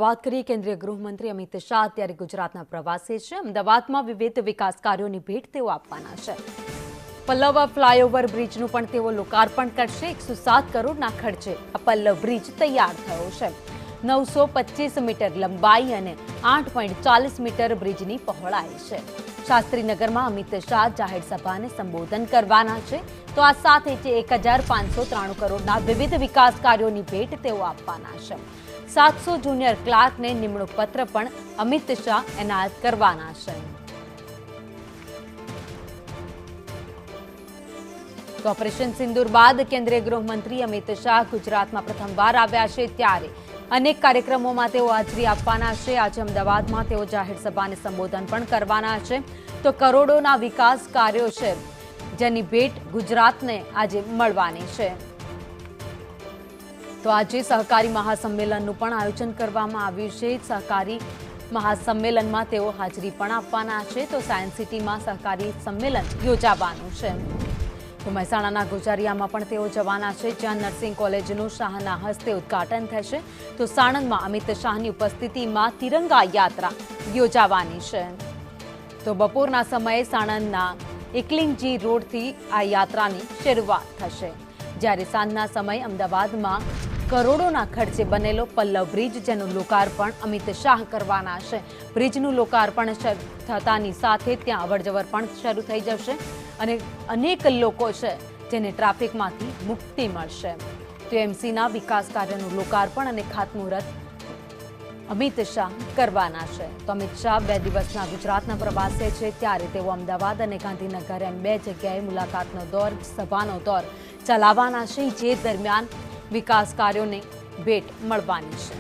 વાત કરીએ કેન્દ્રીય ગૃહમંત્રી અમિત શાહ અત્યારે ગુજરાતના પ્રવાસે છે। અમદાવાદમાં વિવિધ વિકાસ કાર્યોની ભેટ તેઓ આપવાના છે। પલ્લવ ફ્લાયઓવર બ્રિજનું પણ તેઓ લોકાર્પણ કરશે। 107 કરોડના ખર્ચે આ પલ્લવ બ્રિજ તૈયાર થયો છે। 925 મીટર લંબાઈ અને 8.40 મીટર બ્રિજની પહોળાઈ છે। શાસ્ત્રીનગરમાં અમિત શાહ જાહેર સભાને સંબોધન કરવાના છે। તો આ સાથે જ 1593 કરોડના વિવિધ વિકાસ કાર્યોની ભેટ તેઓ આપવાના છે। 700 જુનિયર ક્લાર્કને નિમણૂક પત્ર પણ અમિત શાહ એનાયત કરવાના છે। તો ઓપરેશન સિંદૂર બાદ કેન્દ્રીય ગૃહમંત્રી અમિત શાહ ગુજરાતમાં પ્રથમવાર આવ્યા છે, ત્યારે અનેક કાર્યક્રમોમાં તેઓ હાજરી આપવાના છે। આજે અમદાવાદમાં તેઓ જાહેર સભાને સંબોધન પણ કરવાના છે। તો કરોડોના વિકાસ કાર્યો છે, જેની ભેટ ગુજરાતને આજે મળવાની છે। તો આજે સહકારી મહાસંમેલનનું પણ આયોજન કરવામાં આવ્યું છે। સહકારી મહાસંમેલનમાં તેઓ હાજરી પણ આપવાના છે। તો સાયન્સ સિટીમાં સહકારી સંમેલન યોજાવાનું છે। તો મહેસાણાના ગોજારિયામાં પણ તેઓ જવાના છે, જ્યાં નર્સિંગ કોલેજનું શાહના હસ્તે ઉદ્ઘાટન થશે। તો સાણંદમાં અમિત શાહની ઉપસ્થિતિમાં તિરંગા યાત્રા યોજાવાની છે। તો બપોરના સમયે સાણંદના એકલિંગજી રોડથી આ યાત્રાની શરૂઆત થશે, જ્યારે સાંજના સમયે અમદાવાદમાં કરોડોના ખર્ચે બનેલો પલ્લવ બ્રિજ, જેનું લોકાર્પણ અમિત શાહ કરવાના છે। બ્રિજનું લોકાર્પણ થતાની સાથે ત્યાં અવરજવર પણ શરૂ થઈ જશે અને અનેક લોકો છે જેને ટ્રાફિકમાંથી મુક્તિ મળશે। તો એમસીના વિકાસ કાર્યનું લોકાર્પણ અને ખાતમુહૂર્ત અમિત શાહ કરવાના છે। તો અમિત શાહ 2 દિવસના ગુજરાતના પ્રવાસે છે, ત્યારે તેઓ અમદાવાદ અને ગાંધીનગર એમ 2 જગ્યાએ મુલાકાતનો દોર, સભાનો દોર ચલાવવાના છે, જે દરમિયાન વિકાસ કાર્યોને ભેટ મળવાની છે।